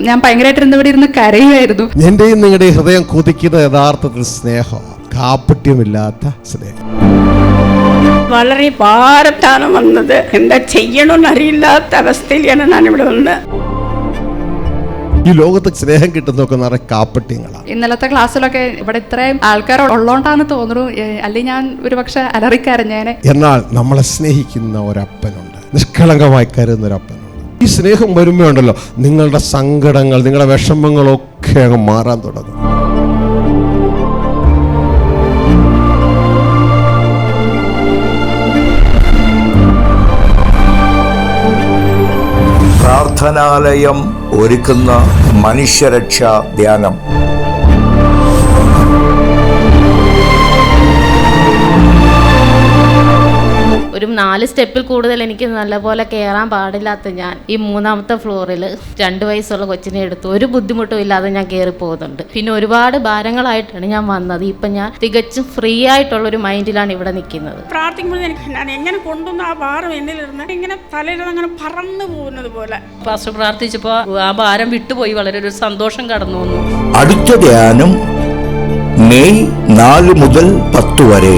ഞാൻ ഭയങ്കരമായിട്ട് ഇവിടെ ഇരുന്ന് കരയുമായിരുന്നു. എന്റെയും നിങ്ങളുടെ ഹൃദയം കൊതിക്കുന്ന യഥാർത്ഥത്തിൽ സ്നേഹം, കാപ്പട്യമില്ലാത്ത സ്നേഹം. വളരെ ഭാരത്താണ് വന്നത്. എന്താ ചെയ്യണമെന്ന് അറിയില്ലാത്ത അവസ്ഥയിലാണ് ഞാനിവിടെ വന്നത്. ഈ ലോകത്ത് സ്നേഹം കിട്ടുന്നതൊക്കെ നിറയെ കാപ്പട്യങ്ങളാണ്. ഇന്നലത്തെ ക്ലാസ്സിലൊക്കെ ഇവിടെ ഇത്രയും ആൾക്കാർ ഉള്ളോണ്ടാന്ന് തോന്നുന്നു, അല്ലെങ്കിൽ ഞാൻ ഒരു പക്ഷെ അലറിക്കരഞ്ഞേനെ. എന്നാൽ നമ്മളെ സ്നേഹിക്കുന്ന ഒരപ്പനുണ്ട്, നിഷ്കളങ്കമായി കരുതുന്ന ഒരപ്പനുണ്ട്. ഈ സ്നേഹം വരുമ്പോ ഉണ്ടല്ലോ, നിങ്ങളുടെ സങ്കടങ്ങൾ, നിങ്ങളുടെ വിഷമങ്ങളൊക്കെ അങ്ങ് മാറാൻ തുടങ്ങും. പ്രാർത്ഥനാലയം ഒരുക്കുന്ന മനുഷ്യരക്ഷാ ധ്യാനം. ഒരു 4 സ്റ്റെപ്പിൽ കൂടുതൽ എനിക്ക് നല്ലപോലെ കയറാൻ പാടില്ലാത്ത ഞാൻ ഈ 3ാമത്തെ ഫ്ലോറിൽ 2 വയസ്സുള്ള കൊച്ചിനെ എടുത്തു ഒരു ബുദ്ധിമുട്ടും ഇല്ലാതെ ഞാൻ കയറി പോകുന്നുണ്ട്. പിന്നെ ഒരുപാട് ഭാരങ്ങളായിട്ടാണ് ഞാൻ വന്നത്. ഇപ്പം ഞാൻ തികച്ചും ഫ്രീ ആയിട്ടുള്ളൊരു മൈൻഡിലാണ് ഇവിടെ നിൽക്കുന്നത്. പ്രാർത്ഥിക്കുമ്പോൾ ഞാൻ എങ്ങനെ കൊണ്ടുവന്ന് ആ ഭാരം എന്നിലിരുന്ന് ഇങ്ങനെ തലയിൽ അങ്ങനെ പറന്നു പോകുന്നത് പോലെ. പാസ്റ്റർ പ്രാർത്ഥിച്ചപ്പോൾ ആ ഭാരം വിട്ടുപോയി, വളരെ ഒരു സന്തോഷം കടന്നു വന്നു. അടുത്ത ധ്യാനം മെയ് 4 മുതൽ 10 വരെ.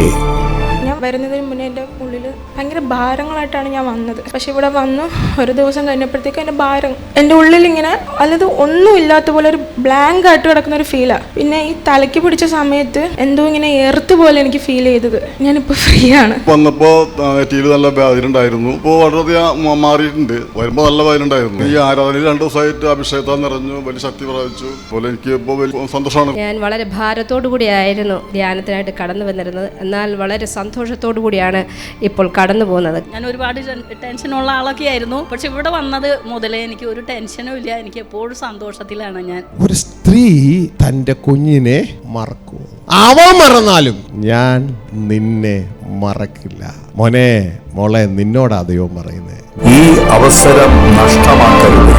ഞാൻ വരുന്നതിന് മുന്നേ എൻ്റെ ഉള്ളിൽ ഭയങ്കര ഭാരങ്ങളായിട്ടാണ് ഞാൻ വന്നത്. പക്ഷെ ഇവിടെ വന്നു ഒരു ദിവസം കഴിഞ്ഞപ്പോഴത്തേക്ക് എൻ്റെ ഭാരം എൻ്റെ ഉള്ളിൽ ഇങ്ങനെ അല്ലാതെ ഒന്നും ഇല്ലാത്ത പോലെ ഒരു ബ്ലാങ്ക് ആയിട്ട് കിടക്കുന്ന ഒരു ഫീലാണ്. പിന്നെ ഈ തലയ്ക്ക് പിടിച്ച സമയത്ത് എന്തോ ഇങ്ങനെ എർത്ത് പോലെ എനിക്ക് ഫീൽ ചെയ്തത്. ഞാനിപ്പോൾ ഫ്രീ ആണ്. വന്നപ്പോൾ നെറ്റിയിൽ നല്ല വേദനുണ്ടായിരുന്നു. ഇപ്പോൾ വളരെയധികം മാറിയിട്ടുണ്ട്. വരുമ്പോൾ നല്ല വേദനുണ്ടായിരുന്നു. ഈ ആരാധനയിൽ 2 ദിവസമായിട്ട് അഭിഷേകത്താൽ നിറഞ്ഞു, വലിയ ശക്തി പ്രാപിച്ചു. അതുപോലെ എനിക്ക് ഇപ്പോൾ വലിയ സന്തോഷമാണ്. ഞാൻ വളരെ ഭാരത്തോടു കൂടിയായിരുന്നു ധ്യാനത്തിനായിട്ട് കടന്നു വന്നിരുന്നത്. എന്നാൽ വളരെ സന്തോഷത്തോടു കൂടിയാണ് ഇപ്പോൾ കടന്നു പോകുന്നത്. ഞാൻ ഒരുപാട് ടെൻഷനുള്ള ആളൊക്കെ ആയിരുന്നു. പക്ഷെ ഇവിടെ വന്നത് മുതലേ എനിക്ക് ഒരു ടെൻഷനും ഇല്ല. എനിക്ക് എപ്പോഴും സന്തോഷത്തിലാണ് ഞാൻ. ഒരു സ്ത്രീ തൻ്റെ കുഞ്ഞിനെ മറക്കൂ, അവ മറന്നാലും ഞാൻ നിന്നെ മറക്കില്ല. മോനെ, മോളെ, നിന്നോടാ ദൈവം പറയുന്നേ. ഈ അവസരം നഷ്ടമാക്കരുത്.